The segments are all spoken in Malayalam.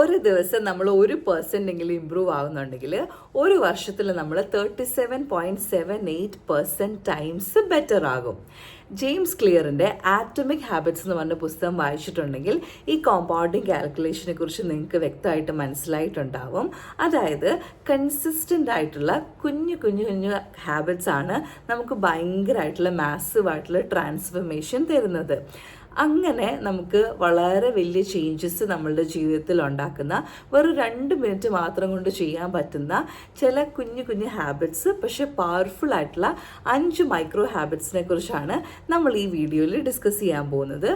ഒരു ദിവസം നമ്മൾ 1% ഇമ്പ്രൂവ് ആവുന്നുണ്ടെങ്കിൽ ഒരു വർഷത്തിൽ നമ്മൾ 37.78% ടൈംസ് ബെറ്റർ ആകും. ജെയിംസ് ക്ലിയറിൻ്റെ ആറ്റമിക് ഹാബിറ്റ്സ് എന്ന് പറഞ്ഞ പുസ്തകം വായിച്ചിട്ടുണ്ടെങ്കിൽ ഈ കോമ്പൗണ്ടിങ് കാൽക്കുലേഷനെ കുറിച്ച് നിങ്ങൾക്ക് വ്യക്തമായിട്ട് മനസ്സിലായിട്ടുണ്ടാവും. അതായത് കൺസിസ്റ്റൻ്റ് ആയിട്ടുള്ള കുഞ്ഞു കുഞ്ഞു കുഞ്ഞു ഹാബിറ്റ്സ് ആണ് നമുക്ക് ഭയങ്കരമായിട്ടുള്ള മാസീവായിട്ടുള്ള ട്രാൻസ്ഫർമേഷൻ തരുന്നത്. അങ്ങനെ നമുക്ക് വളരെ വലിയ ചേഞ്ചസ് നമ്മളുടെ ജീവിതത്തിൽ ഉണ്ടാക്കുന്ന വെറും 2 മിനിറ്റ് മാത്രം കൊണ്ട് ചെയ്യാൻ പറ്റുന്ന ചില കുഞ്ഞു കുഞ്ഞു ഹാബിറ്റ്സ്, പക്ഷെ പവർഫുൾ ആയിട്ടുള്ള 5 മൈക്രോ ഹാബിറ്റ്സിനെ കുറിച്ചാണ് നമ്മൾ ഈ വീഡിയോയിൽ ഡിസ്കസ് ചെയ്യാൻ പോകുന്നത്.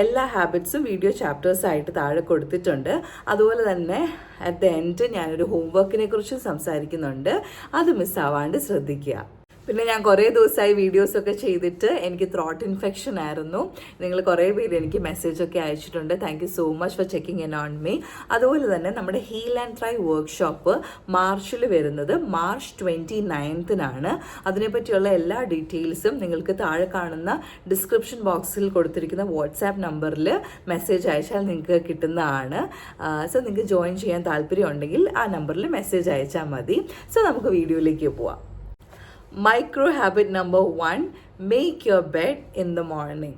എല്ലാ ഹാബിറ്റ്സും വീഡിയോ ചാപ്റ്റേഴ്സ് ആയിട്ട് താഴെ കൊടുത്തിട്ടുണ്ട്. അതുപോലെ തന്നെ അറ്റ് ദ എൻഡ് ഞാനൊരു ഹോംവർക്കിനെ കുറിച്ച് സംസാരിക്കുന്നുണ്ട്, അത് മിസ്സാവാണ്ട് ശ്രദ്ധിക്കുക. പിന്നെ ഞാൻ കുറേ ദിവസമായി വീഡിയോസൊക്കെ ചെയ്തിട്ട് എനിക്ക് ത്രോട്ട് ഇൻഫെക്ഷൻ ആയിരുന്നു. നിങ്ങൾ കുറേ പേര് എനിക്ക് മെസ്സേജൊക്കെ അയച്ചിട്ടുണ്ട്. Thank you so much for checking in on me. അതുപോലെ തന്നെ നമ്മുടെ ഹീൽ ആൻഡ് ട്രൈ വർക്ക്ഷോപ്പ് മാർച്ചിൽ വരുന്നത് മാർച്ച് 29-നാണ്. അതിനെപ്പറ്റിയുള്ള എല്ലാ ഡീറ്റെയിൽസും നിങ്ങൾക്ക് താഴെ കാണുന്ന ഡിസ്ക്രിപ്ഷൻ ബോക്സിൽ കൊടുത്തിരിക്കുന്ന വാട്സാപ്പ് നമ്പറിൽ മെസ്സേജ് അയച്ചാൽ നിങ്ങൾക്ക് കിട്ടുന്നതാണ്. സോ നിങ്ങൾക്ക് ജോയിൻ ചെയ്യാൻ താല്പര്യം ഉണ്ടെങ്കിൽ ആ നമ്പറിൽ മെസ്സേജ് അയച്ചാൽ മതി. സോ നമുക്ക് വീഡിയോയിലേക്ക് പോവാം. Micro habit number 1, make your bed in the morning.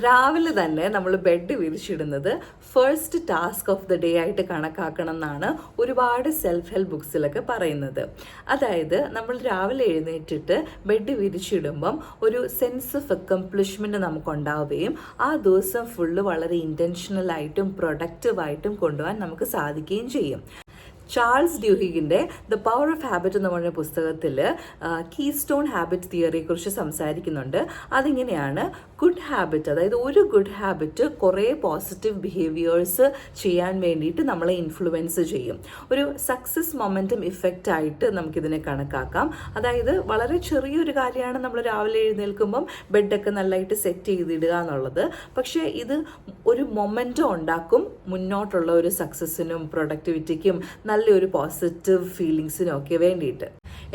രാവിലെ തന്നെ നമ്മൾ ബെഡ് വിരിച്ചിടുന്നത് first task of the day ആയിട്ട് കണക്കാക്കണം എന്നാണ് ഒരുപാട് സെൽഫ് ഹെൽപ്പ് ബുക്സിലൊക്കെ പറയുന്നത്. അതായത് നമ്മൾ രാവിലെ എഴുന്നേറ്റിട്ട് ബെഡ് വിരിച്ചിടുമ്പം ഒരു സെൻസ് ഓഫ് അക്കംപ്ലിഷ്മെൻറ്റ് നമുക്കുണ്ടാവുകയും ആ ദിവസം ഫുള്ള് വളരെ ഇൻറ്റൻഷനലായിട്ടും പ്രൊഡക്റ്റീവായിട്ടും കൊണ്ടുപോകാൻ നമുക്ക് സാധിക്കുകയും ചെയ്യും. ചാൾസ് ഡ്യൂഹിഗിൻ്റെ ദ പവർ ഓഫ് ഹാബിറ്റ് എന്ന് പറഞ്ഞ പുസ്തകത്തിൽ കീസ്റ്റോൺ ഹാബിറ്റ് തിയറിയെക്കുറിച്ച് സംസാരിക്കുന്നുണ്ട്. അതിങ്ങനെയാണ്, ഗുഡ് ഹാബിറ്റ്, അതായത് ഒരു ഗുഡ് ഹാബിറ്റ് കുറേ പോസിറ്റീവ് ബിഹേവിയേഴ്സ് ചെയ്യാൻ വേണ്ടിയിട്ട് നമ്മളെ ഇൻഫ്ലുവൻസ് ചെയ്യും. ഒരു സക്സസ് മൊമെൻറ്റം ഇഫക്റ്റ് ആയിട്ട് നമുക്കിതിനെ കണക്കാക്കാം. അതായത് വളരെ ചെറിയൊരു കാര്യമാണ് നമ്മൾ രാവിലെ എഴുന്നേൽക്കുമ്പം ബെഡൊക്കെ നല്ലതായിട്ട് സെറ്റ് ചെയ്തിടുക എന്നുള്ളത്. പക്ഷേ ഇത് ഒരു മൊമെൻറ്റം ഉണ്ടാക്കും മുന്നോട്ടുള്ള ഒരു സക്സസ്സിനും പ്രൊഡക്ടിവിറ്റിക്കും നല്ലൊരു പോസിറ്റീവ് ഫീലിങ്സിനും ഒക്കെ വേണ്ടിയിട്ട്.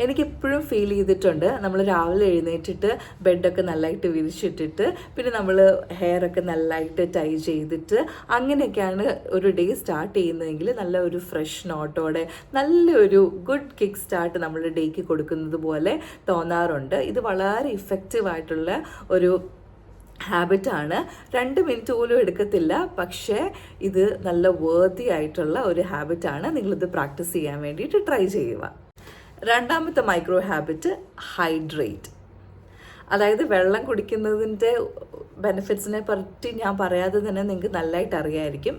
എനിക്കെപ്പോഴും ഫീൽ ചെയ്തിട്ടുണ്ട്, നമ്മൾ രാവിലെ എഴുന്നേറ്റിട്ട് ബെഡൊക്കെ നല്ലതായിട്ട് വിരിച്ചിട്ടിട്ട് പിന്നെ നമ്മൾ ഹെയറൊക്കെ നല്ലതായിട്ട് ടൈ ചെയ്തിട്ട് അങ്ങനെയൊക്കെയാണ് ഒരു ഡേ സ്റ്റാർട്ട് ചെയ്യുന്നതെങ്കിൽ നല്ല ഒരു ഫ്രഷ് നോട്ടോടെ നല്ലൊരു ഗുഡ് കിക്ക് സ്റ്റാർട്ട് നമ്മുടെ ഡേക്ക് കൊടുക്കുന്നത് പോലെ തോന്നാറുണ്ട്. ഇത് വളരെ ഇഫക്റ്റീവായിട്ടുള്ള ഒരു ഹാബിറ്റാണ്. 2 മിനിറ്റ് പോലും എടുക്കത്തില്ല, പക്ഷേ ഇത് നല്ല വേർതി ആയിട്ടുള്ള ഒരു ഹാബിറ്റാണ്. നിങ്ങളിത് പ്രാക്ടീസ് ചെയ്യാൻ വേണ്ടിയിട്ട് ട്രൈ ചെയ്യുക. രണ്ടാമത്തെ മൈക്രോ ഹാബിറ്റ്, ഹൈഡ്രേറ്റ്. അതായത് വെള്ളം കുടിക്കുന്നതിൻ്റെ ബെനിഫിറ്റ്സിനെ പറ്റി ഞാൻ പറയാതെ തന്നെ നിങ്ങൾക്ക് നല്ലതായിട്ട് അറിയാമായിരിക്കും,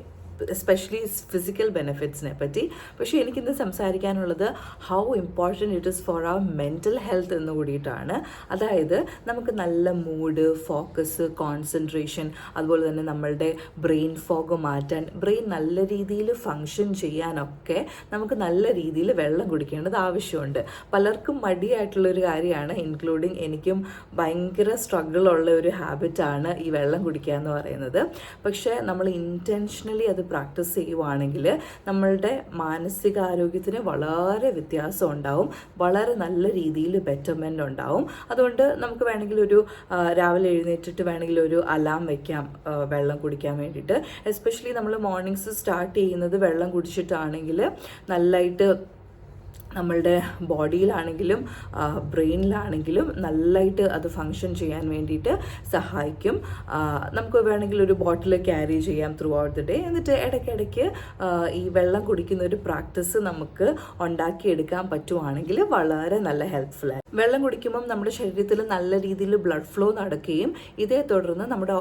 എസ്പെഷ്യലി ഫിസിക്കൽ ബെനിഫിറ്റ്സിനെ പറ്റി. പക്ഷേ എനിക്കിന്ന് സംസാരിക്കാനുള്ളത് how important it is for our mental health എന്ന് കൂടിയിട്ടാണ്. അതായത് നമുക്ക് നല്ല മൂഡ്, ഫോക്കസ്, കോൺസെൻട്രേഷൻ, അതുപോലെ തന്നെ നമ്മളുടെ ബ്രെയിൻ ഫോഗ് മാറ്റാൻ, ബ്രെയിൻ നല്ല രീതിയിൽ ഫങ്ഷൻ ചെയ്യാനൊക്കെ നമുക്ക് നല്ല രീതിയിൽ വെള്ളം കുടിക്കേണ്ടത് ആവശ്യമുണ്ട്. പലർക്കും മടിയായിട്ടുള്ളൊരു കാര്യമാണ്, ഇൻക്ലൂഡിങ് എനിക്കും ഭയങ്കര സ്ട്രഗിളുള്ള ഒരു ഹാബിറ്റാണ് ഈ വെള്ളം കുടിക്കുക എന്ന് പറയുന്നത്. പക്ഷേ നമ്മൾ ഇൻറ്റൻഷനലി അത് പ്രാക്ടീസ് ചെയ്യുവാണെങ്കിൽ നമ്മളുടെ മാനസികാരോഗ്യത്തിന് വളരെ വ്യത്യാസം ഉണ്ടാവും, വളരെ നല്ല രീതിയിൽ ബെറ്റർമെൻ്റ് ഉണ്ടാവും. അതുകൊണ്ട് നമുക്ക് വേണമെങ്കിൽ ഒരു രാവിലെ എഴുന്നേറ്റിട്ട് വേണമെങ്കിൽ ഒരു അലാം വയ്ക്കാം വെള്ളം കുടിക്കാൻ വേണ്ടിയിട്ട്. എസ്പെഷ്യലി നമ്മൾ മോർണിംഗ്സ് സ്റ്റാർട്ട് ചെയ്യുന്നത് വെള്ളം കുടിച്ചിട്ടാണെങ്കിൽ നല്ലതായിട്ട് നമ്മളുടെ ബോഡിയിലാണെങ്കിലും ബ്രെയിനിലാണെങ്കിലും നല്ലതായിട്ട് അത് ഫങ്ഷൻ ചെയ്യാൻ വേണ്ടിയിട്ട് സഹായിക്കും. നമുക്ക് വേണമെങ്കിൽ ഒരു ബോട്ടിൽ ക്യാരി ചെയ്യാം ത്രൂ ഔട്ട് ദി ഡേ. എന്നിട്ട് ഇടയ്ക്കിടയ്ക്ക് ഈ വെള്ളം കുടിക്കുന്ന ഒരു പ്രാക്ടീസ് നമുക്ക് ഉണ്ടാക്കിയെടുക്കാൻ പറ്റുവാണെങ്കിൽ വളരെ നല്ല ഹെൽപ്ഫുള്ളായി. വെള്ളം കുടിക്കുമ്പം നമ്മുടെ ശരീരത്തിൽ നല്ല രീതിയിൽ ബ്ലഡ് ഫ്ലോ നടക്കുകയും ഇതേ തുടർന്ന് നമ്മുടെ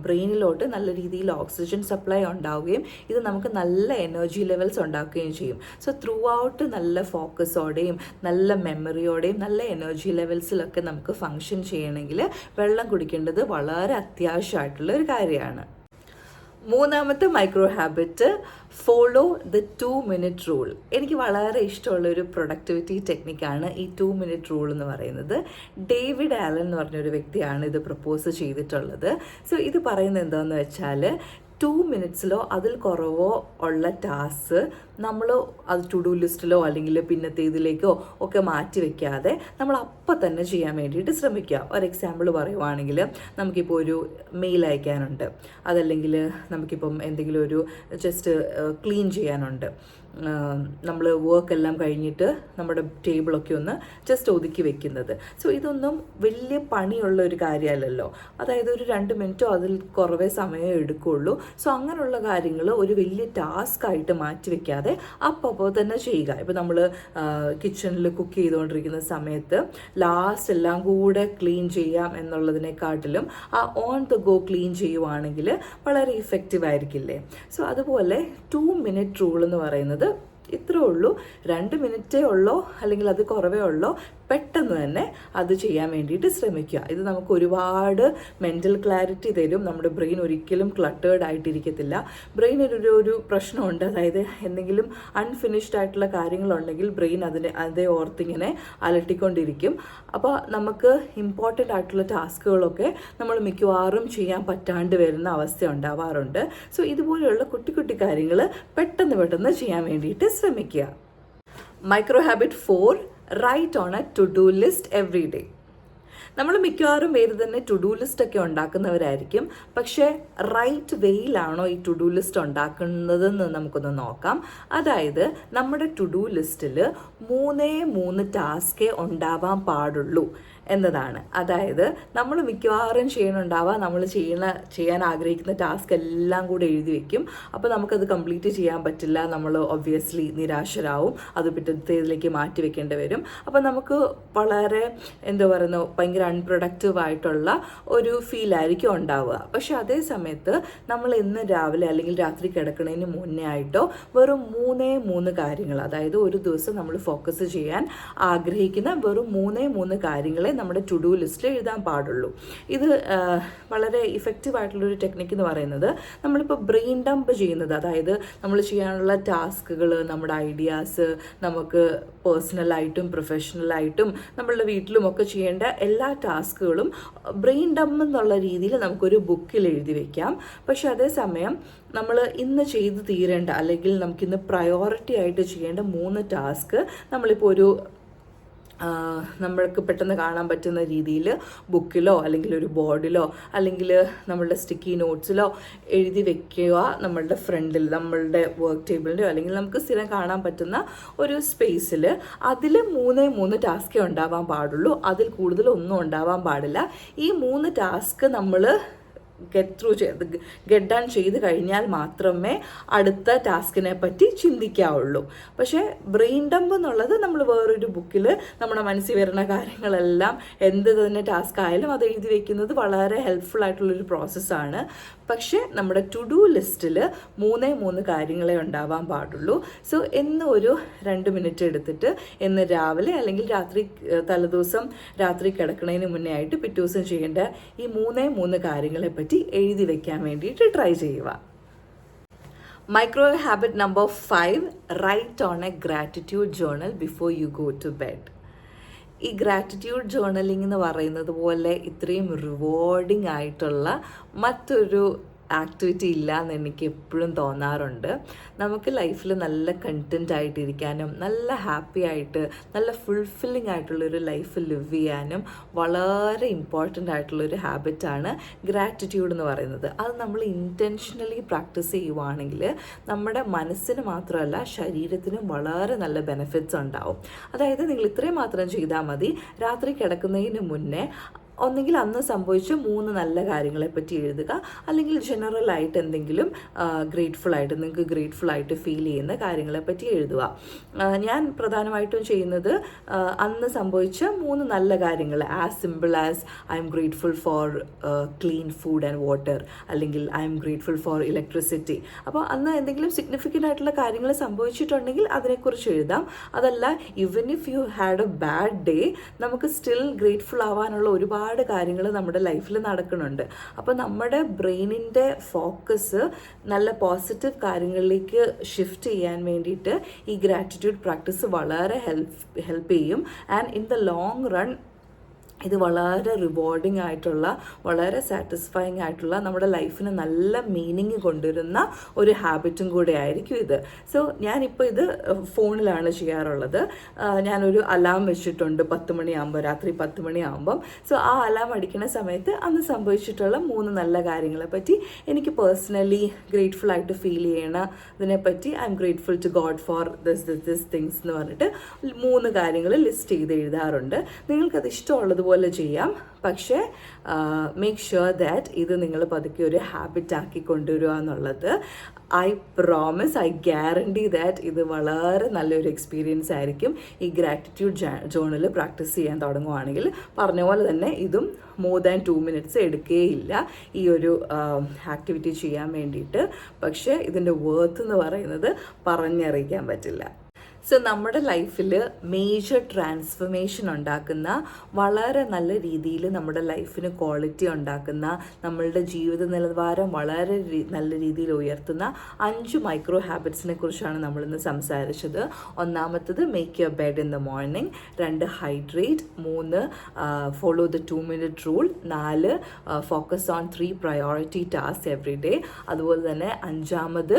ബ്രെയിനിലോട്ട് നല്ല രീതിയിൽ ഓക്സിജൻ സപ്ലൈ ഉണ്ടാവുകയും ഇത് നമുക്ക് നല്ല എനർജി ലെവൽസ് ഉണ്ടാക്കുകയും ചെയ്യും. സോ ത്രൂ ഔട്ട് നല്ല ഫോക്കസോടെയും നല്ല മെമ്മറിയോടെയും നല്ല എനർജി ലെവൽസിലൊക്കെ നമുക്ക് ഫങ്ഷൻ ചെയ്യണമെങ്കിൽ വെള്ളം കുടിക്കേണ്ടത് വളരെ അത്യാവശ്യമായിട്ടുള്ള ഒരു കാര്യമാണ്. മൂന്നാമത്തെ micro habit, follow the 2-minute rule. എനിക്ക് വളരെ ഇഷ്ടമുള്ളൊരു പ്രൊഡക്ടിവിറ്റി ടെക്നിക്കാണ് ഈ 2-minute റൂൾ എന്ന് പറയുന്നത്. ഡേവിഡ് ആലൻ എന്ന് പറഞ്ഞൊരു വ്യക്തിയാണ് ഇത് പ്രപ്പോസ് ചെയ്തിട്ടുള്ളത്. സോ ഇത് പറയുന്നത് എന്താണെന്ന് വെച്ചാൽ മിനിറ്റ്സിലോ അതിൽ കുറവോ ഉള്ള ടാസ്ക് നമ്മൾ അത് ടു ഡു ലിസ്റ്റിലോ അല്ലെങ്കിൽ പിന്നത്തെ ഇതിലേക്കോ ഒക്കെ മാറ്റി വെക്കാതെ നമ്മൾ അപ്പം തന്നെ ചെയ്യാൻ വേണ്ടിയിട്ട് ശ്രമിക്കുക. ഒരു എക്സാമ്പിൾ പറയുവാണെങ്കിൽ, നമുക്കിപ്പോൾ ഒരു മെയിൽ അയക്കാനുണ്ട്, അതല്ലെങ്കിൽ നമുക്കിപ്പം എന്തെങ്കിലും ഒരു ജസ്റ്റ് ക്ലീൻ ചെയ്യാനുണ്ട്. നമ്മൾ വർക്കെല്ലാം കഴിഞ്ഞിട്ട് നമ്മുടെ ടേബിളൊക്കെ ഒന്ന് ജസ്റ്റ് ഒതുക്കി വെക്കുന്നത്. സോ ഇതൊന്നും വലിയ പണിയുള്ള ഒരു കാര്യമല്ലല്ലോ. അതായത് ഒരു 2 മിനിറ്റോ അതിൽ കുറവേ സമയം എടുക്കുകയുള്ളൂ. സോ അങ്ങനെയുള്ള കാര്യങ്ങൾ ഒരു വലിയ ടാസ്ക് ആയിട്ട് മാറ്റി വെക്കാതെ അപ്പോൾ തന്നെ ചെയ്യുക. ഇപ്പോൾ നമ്മൾ കിച്ചണിൽ കുക്ക് ചെയ്തുകൊണ്ടിരിക്കുന്ന സമയത്ത് ലാസ്റ്റ് എല്ലാം കൂടെ ക്ലീൻ ചെയ്യാം എന്നുള്ളതിനെക്കാട്ടിലും ആ ഓൺ ദ ഗോ ക്ലീൻ ചെയ്യുവാണെങ്കിൽ വളരെ ഇഫക്റ്റീവ് ആയിരിക്കില്ലേ. സോ അതുപോലെ 2 മിനിറ്റ് റൂൾ എന്ന് പറയുന്നത് ഇത്രേ ഉള്ളൂ. 2 മിനിറ്റേ ഉള്ളോ അല്ലെങ്കിൽ അത് കുറവേ ഉള്ളോ, പെട്ടെന്ന് തന്നെ അത് ചെയ്യാൻ വേണ്ടിയിട്ട് ശ്രമിക്കുക. ഇത് നമുക്ക് ഒരുപാട് മെൻ്റൽ ക്ലാരിറ്റി തരും. നമ്മുടെ ബ്രെയിൻ ഒരിക്കലും ക്ലട്ടേർഡ് ആയിട്ടിരിക്കത്തില്ല. ബ്രെയിനൊരു പ്രശ്നമുണ്ട്, അതായത് എന്തെങ്കിലും അൺഫിനിഷ്ഡ് ആയിട്ടുള്ള കാര്യങ്ങളുണ്ടെങ്കിൽ ബ്രെയിൻ അതേ ഓർത്തിങ്ങനെ അലട്ടിക്കൊണ്ടിരിക്കും. അപ്പോൾ നമുക്ക് ഇമ്പോർട്ടൻ്റ് ആയിട്ടുള്ള ടാസ്കുകളൊക്കെ നമ്മൾ മിക്കവാറും ചെയ്യാൻ പറ്റാണ്ട് വരുന്ന അവസ്ഥ ഉണ്ടാവാറുണ്ട്. സോ ഇതുപോലെയുള്ള കുട്ടി കുട്ടി കാര്യങ്ങൾ പെട്ടെന്ന് ചെയ്യാൻ വേണ്ടിയിട്ട് ശ്രമിക്കുക. Micro habit 4, write on a to do list every day. നമ്മൾ മിക്കവാറും പേര് തന്നെ ടു ഡു ലിസ്റ്റ് ഒക്കെ ഉണ്ടാക്കുന്നവരായിരിക്കും. പക്ഷേ റൈറ്റ് വേയിലാണോ ഈ ടു ഡു ലിസ്റ്റ് ഉണ്ടാക്കുന്നതെന്ന് നമുക്കൊന്ന് നോക്കാം. അതായത് നമ്മുടെ ടു ഡു ലിസ്റ്റിൽ 3 ടാസ്കേ ഉണ്ടാവാൻ പാടുള്ളൂ എന്നതാണ്. അതായത് നമ്മൾ മിക്കവാറും ചെയ്യണുണ്ടാവുക, നമ്മൾ ചെയ്യാൻ ആഗ്രഹിക്കുന്ന ടാസ്ക് എല്ലാം കൂടെ എഴുതി വെക്കും. അപ്പോൾ നമുക്കത് കംപ്ലീറ്റ് ചെയ്യാൻ പറ്റില്ല. നമ്മൾ ഒബ്വിയസ്ലി നിരാശരാവും, അത് പിറ്റത്തേതിലേക്ക് മാറ്റി വെക്കേണ്ടി വരും. അപ്പോൾ നമുക്ക് വളരെ ഭയങ്കര അൺപ്രൊഡക്റ്റീവ് ആയിട്ടുള്ള ഒരു ഫീലായിരിക്കും ഉണ്ടാവുക. പക്ഷെ അതേ സമയത്ത് നമ്മൾ ഇന്ന് രാവിലെ അല്ലെങ്കിൽ രാത്രി കിടക്കുന്നതിന് മുന്നേ ആയിട്ടോ വെറും 3 കാര്യങ്ങൾ, അതായത് ഒരു ദിവസം നമ്മൾ ഫോക്കസ് ചെയ്യാൻ ആഗ്രഹിക്കുന്ന വെറും 3 കാര്യങ്ങളെ നമ്മുടെ ടു ഡു ലിസ്റ്റിൽ എഴുതാൻ പാടുള്ളൂ. ഇത് വളരെ ഇഫക്റ്റീവ് ആയിട്ടുള്ളൊരു ടെക്നിക്ക് എന്ന് പറയുന്നത്, നമ്മളിപ്പോൾ ബ്രെയിൻ ഡംപ് ചെയ്യുന്നത്, അതായത് നമ്മൾ ചെയ്യാനുള്ള ടാസ്കുകൾ, നമ്മുടെ ഐഡിയാസ്, നമുക്ക് പേഴ്സണലായിട്ടും പ്രൊഫഷണലായിട്ടും നമ്മളുടെ വീട്ടിലുമൊക്കെ ചെയ്യേണ്ട എല്ലാ ടാസ്കുകളും ബ്രെയിൻ ഡംപ് എന്നുള്ള രീതിയിൽ നമുക്കൊരു ബുക്കിൽ എഴുതി വയ്ക്കാം. പക്ഷെ അതേസമയം നമ്മൾ ഇന്ന് ചെയ്ത് തീരേണ്ട അല്ലെങ്കിൽ നമുക്കിന്ന് പ്രയോറിറ്റി ആയിട്ട് ചെയ്യേണ്ട 3 ടാസ്ക് നമ്മളിപ്പോൾ ഒരു നമ്മൾക്ക് പെട്ടെന്ന് കാണാൻ പറ്റുന്ന രീതിയിൽ ബുക്കിലോ അല്ലെങ്കിൽ ഒരു ബോർഡിലോ അല്ലെങ്കിൽ നമ്മളുടെ സ്റ്റിക്കി നോട്ട്സിലോ എഴുതി വെക്കുക. നമ്മളുടെ ഫ്രണ്ടിൽ, നമ്മളുടെ വർക്ക് ടേബിളിൻ്റെയോ അല്ലെങ്കിൽ നമുക്ക് സ്ഥിരം കാണാൻ പറ്റുന്ന ഒരു സ്പേസിൽ അതിൽ 3 ടാസ്കേ ഉണ്ടാവാൻ പാടുള്ളൂ. അതിൽ കൂടുതലൊന്നും ഉണ്ടാവാൻ പാടില്ല. ഈ 3 ടാസ്ക് നമ്മൾ ഗെറ്റ് ഡൺ ചെയ്ത് കഴിഞ്ഞാൽ മാത്രമേ അടുത്ത ടാസ്കിനെ പറ്റി ചിന്തിക്കാവുള്ളൂ. പക്ഷേ ബ്രെയിൻ ഡംപ് എന്നുള്ളത് നമ്മൾ വേറൊരു ബുക്കിൽ നമ്മുടെ മനസ്സിൽ വരുന്ന കാര്യങ്ങളെല്ലാം എന്ത് തന്നെ ടാസ്ക് ആയാലും അത് എഴുതി വെക്കുന്നത് വളരെ ഹെൽപ്ഫുൾ ആയിട്ടുള്ളൊരു പ്രോസസ്സാണ്. പക്ഷേ നമ്മുടെ ടു ഡു ലിസ്റ്റിൽ 3 കാര്യങ്ങളെ ഉണ്ടാവാൻ പാടുള്ളൂ. സോ എന്ന് ഒരു 2 മിനിറ്റ് എടുത്തിട്ട് ഇന്ന് രാവിലെ അല്ലെങ്കിൽ തലേദിവസം രാത്രി കിടക്കുന്നതിന് മുന്നേ ആയിട്ട് പിറ്റേ ദിവസം ചെയ്യേണ്ട ഈ 3 കാര്യങ്ങളെ പറ്റി എഴുതി വെക്കാൻ വേണ്ടിയിട്ട് ട്രൈ ചെയ്യുക. Micro habit number 5, write on a gratitude journal before you go to bed. ഈ ഗ്രാറ്റിറ്റ്യൂഡ് ജേർണലിംഗ് എന്ന് പറയുന്നത് പോലെ ഇത്രയും റിവാർഡിങ് ആയിട്ടുള്ള മറ്റൊരു ആക്ടിവിറ്റി ഇല്ല എന്ന് എനിക്ക് എപ്പോഴും തോന്നാറുണ്ട്. നമുക്ക് ലൈഫിൽ നല്ല കണ്ടൻറ്റ് ആയിട്ടിരിക്കാനും നല്ല ഹാപ്പി ആയിട്ട് നല്ല ഫുൾഫില്ലിംഗ് ആയിട്ടുള്ളൊരു ലൈഫ് ലിവ് ചെയ്യാനും വളരെ ഇമ്പോർട്ടൻ്റ് ആയിട്ടുള്ളൊരു ഹാബിറ്റാണ് ഗ്രാറ്റിറ്റ്യൂഡ് എന്ന് പറയുന്നത്. അത് നമ്മൾ ഇൻറ്റൻഷനലി പ്രാക്ടീസ് ചെയ്യുവാണെങ്കിൽ നമ്മുടെ മനസ്സിന് മാത്രമല്ല ശരീരത്തിനും വളരെ നല്ല ബെനിഫിറ്റ്സ് ഉണ്ടാവും. അതായത് നിങ്ങൾ ഇത്രയും മാത്രം ചെയ്താൽ മതി. രാത്രി കിടക്കുന്നതിന് മുന്നേ ഒന്നെങ്കിൽ അന്ന് സംഭവിച്ച 3 നല്ല കാര്യങ്ങളെ പറ്റി എഴുതുക, അല്ലെങ്കിൽ ജനറലായിട്ട് എന്തെങ്കിലും നിങ്ങൾക്ക് ഗ്രേറ്റ്ഫുൾ ആയിട്ട് ഫീൽ ചെയ്യുന്ന കാര്യങ്ങളെ പറ്റി എഴുതുക. ഞാൻ പ്രധാനമായിട്ടും ചെയ്യുന്നത് അന്ന് സംഭവിച്ച 3 നല്ല കാര്യങ്ങൾ, as simple as I am grateful for clean food and water, അല്ലെങ്കിൽ I am grateful for electricity. അപ്പോൾ അന്ന് എന്തെങ്കിലും സിഗ്നിഫിക്കൻ്റ് ആയിട്ടുള്ള കാര്യങ്ങൾ സംഭവിച്ചിട്ടുണ്ടെങ്കിൽ അതിനെക്കുറിച്ച് എഴുതാം. അതല്ല, even if you had A bad day, നമുക്ക് സ്റ്റിൽ ഗ്രേറ്റ്ഫുൾ ആവാനുള്ള ഒരുപാട് കാര്യങ്ങൾ നമ്മുടെ ലൈഫിൽ നടക്കുന്നുണ്ട്. അപ്പോൾ നമ്മുടെ ബ്രെയിനിൻ്റെ ഫോക്കസ് നല്ല പോസിറ്റീവ് കാര്യങ്ങളിലേക്ക് ഷിഫ്റ്റ് ചെയ്യാൻ വേണ്ടിയിട്ട് ഈ ഗ്രാറ്റിറ്റ്യൂഡ് പ്രാക്ടീസ് വളരെ ഹെൽപ്പ് ചെയ്യും. And in the long run ഇത് വളരെ റിവാർഡിംഗ് ആയിട്ടുള്ള, വളരെ സാറ്റിസ്ഫൈങ് ആയിട്ടുള്ള, നമ്മുടെ ലൈഫിന് നല്ല മീനിങ് കൊണ്ടുവരുന്ന ഒരു ഹാബിറ്റും കൂടെ ആയിരിക്കും ഇത്. സോ ഞാനിപ്പോൾ ഇത് ഫോണിലാണ് ചെയ്യാറുള്ളത്. ഞാനൊരു അലാം വെച്ചിട്ടുണ്ട് 10 മണിയാകുമ്പോൾ, രാത്രി 10 മണിയാകുമ്പം. സോ ആ അലാം അടിക്കുന്ന സമയത്ത് അന്ന് സംഭവിച്ചിട്ടുള്ള 3 നല്ല കാര്യങ്ങളെ പറ്റി, എനിക്ക് പേഴ്സണലി ഗ്രേറ്റ്ഫുൾ ആയിട്ട് ഫീൽ ചെയ്യണതിനെപ്പറ്റി, I am grateful to God for this things എന്ന് പറഞ്ഞിട്ട് 3 കാര്യങ്ങൾ ലിസ്റ്റ് ചെയ്ത് എഴുതാറുണ്ട്. നിങ്ങൾക്കത് ഇഷ്ടമുള്ളതുപോലെ ചെയ്യാം. പക്ഷേ മേക്ക് ഷുവർ ദാറ്റ് ഇത് നിങ്ങൾ പതുക്കെ ഒരു ഹാബിറ്റാക്കി കൊണ്ടുവരിക എന്നുള്ളത്, I promise, I guarantee that ഇത് വളരെ നല്ലൊരു എക്സ്പീരിയൻസ് ആയിരിക്കും. ഈ ഗ്രാറ്റിറ്റ്യൂഡ് ജേർണൽ പ്രാക്ടീസ് ചെയ്യാൻ തുടങ്ങുവാണെങ്കിൽ പറഞ്ഞ പോലെ തന്നെ ഇതും മോർ ദാൻ 2 മിനിറ്റ്സ് എടുക്കുകയില്ല ഈ ഒരു ആക്ടിവിറ്റി ചെയ്യാൻ വേണ്ടിയിട്ട്. പക്ഷേ ഇതിൻ്റെ വർത്ത് എന്ന് പറയുന്നത് പറഞ്ഞറിയിക്കാൻ പറ്റില്ല. സോ നമ്മുടെ ലൈഫിൽ മേജർ ട്രാൻസ്ഫർമേഷൻ ഉണ്ടാക്കുന്ന, വളരെ നല്ല രീതിയിൽ നമ്മുടെ ലൈഫിന് ക്വാളിറ്റി ഉണ്ടാക്കുന്ന, നമ്മളുടെ ജീവിത നിലവാരം വളരെ നല്ല രീതിയിൽ ഉയർത്തുന്ന 5 മൈക്രോ ഹാബിറ്റ്സിനെ കുറിച്ചാണ് നമ്മളിന്ന് സംസാരിച്ചത്. ഒന്നാമത്തത് make your bed in the morning, 2 hydrate, 3 follow the 2 minute rule, 4 focus on 3 priority task every day, അതുപോലെ തന്നെ 5ാമത്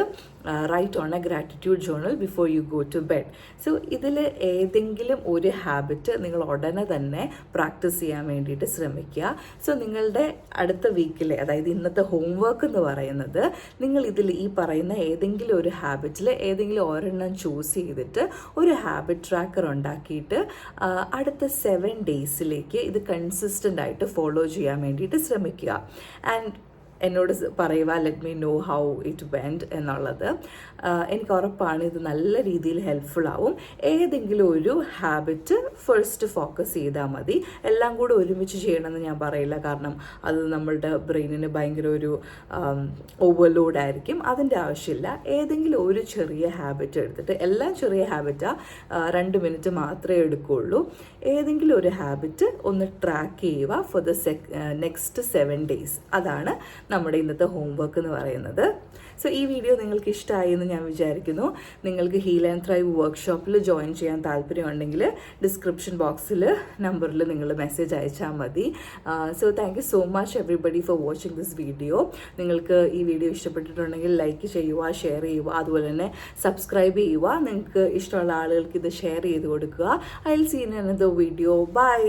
write on a gratitude journal before you go to bed. So ഇതിൽ ഏതെങ്കിലും ഒരു ഹാബിറ്റ് നിങ്ങൾ ഉടനെ തന്നെ പ്രാക്ടീസ് ചെയ്യാൻ വേണ്ടിയിട്ട് ശ്രമിക്കുക. സോ നിങ്ങളുടെ അടുത്ത വീക്കിലെ, അതായത് ഇന്നത്തെ ഹോംവർക്ക് എന്ന് പറയുന്നത്, നിങ്ങൾ ഇതിൽ ഈ പറയുന്ന ഏതെങ്കിലും ഒരു ഹാബിറ്റിൽ ഏതെങ്കിലും ഒരെണ്ണം ചൂസ് ചെയ്തിട്ട് ഒരു ഹാബിറ്റ് ട്രാക്കർ ഉണ്ടാക്കിയിട്ട് അടുത്ത 7 ഡേയ്സിലേക്ക് ഇത് കൺസിസ്റ്റൻ്റ് ആയിട്ട് ഫോളോ ചെയ്യാൻ വേണ്ടിയിട്ട് ശ്രമിക്കുക. ആൻഡ് എന്നോട് പറയുക, let me know how it went എന്നുള്ളത്. എനിക്ക് ഉറപ്പാണ് ഇത് നല്ല രീതിയിൽ ഹെൽപ്ഫുൾ ആവും. ഏതെങ്കിലും ഒരു ഹാബിറ്റ് ഫസ്റ്റ് ഫോക്കസ് ചെയ്താൽ മതി. എല്ലാം കൂടെ ഒരുമിച്ച് ചെയ്യണമെന്ന് ഞാൻ പറയില്ല, കാരണം അത് നമ്മളുടെ ബ്രെയിനിന് ഭയങ്കര ഒരു ഓവർലോഡ് ആയിരിക്കും. അതിൻ്റെ ആവശ്യമില്ല. ഏതെങ്കിലും ഒരു ചെറിയ ഹാബിറ്റ് എടുത്തിട്ട്, എല്ലാം ചെറിയ ഹാബിറ്റാണ്, 2 മിനിറ്റ് മാത്രമേ എടുക്കുകയുള്ളൂ. ഏതെങ്കിലും ഒരു ഹാബിറ്റ് ഒന്ന് ട്രാക്ക് ചെയ്യുക ഫോർ ദ നെക്സ്റ്റ് 7 ഡേയ്സ്. അതാണ് നമ്മുടെ ഇന്നത്തെ ഹോംവർക്ക് എന്ന് പറയുന്നത്. സോ ഈ വീഡിയോ നിങ്ങൾക്ക് ഇഷ്ടമായി എന്ന് ഞാൻ വിചാരിക്കുന്നു. നിങ്ങൾക്ക് ഹീൽ ആൻഡ് ത്രൈവ് വർക്ക്ഷോപ്പിൽ ജോയിൻ ചെയ്യാൻ താല്പര്യമുണ്ടെങ്കിൽ ഡിസ്ക്രിപ്ഷൻ ബോക്സിൽ നമ്പറിൽ നിങ്ങൾ മെസ്സേജ് അയച്ചാൽ മതി. So thank you so much everybody for watching this video. നിങ്ങൾക്ക് ഈ വീഡിയോ ഇഷ്ടപ്പെട്ടിട്ടുണ്ടെങ്കിൽ ലൈക്ക് ചെയ്യുക, ഷെയർ ചെയ്യുക, അതുപോലെ തന്നെ സബ്സ്ക്രൈബ് ചെയ്യുക. നിങ്ങൾക്ക് ഇഷ്ടമുള്ള ആളുകൾക്ക് ഇത് ഷെയർ ചെയ്ത് കൊടുക്കുക. I will see in another video. By.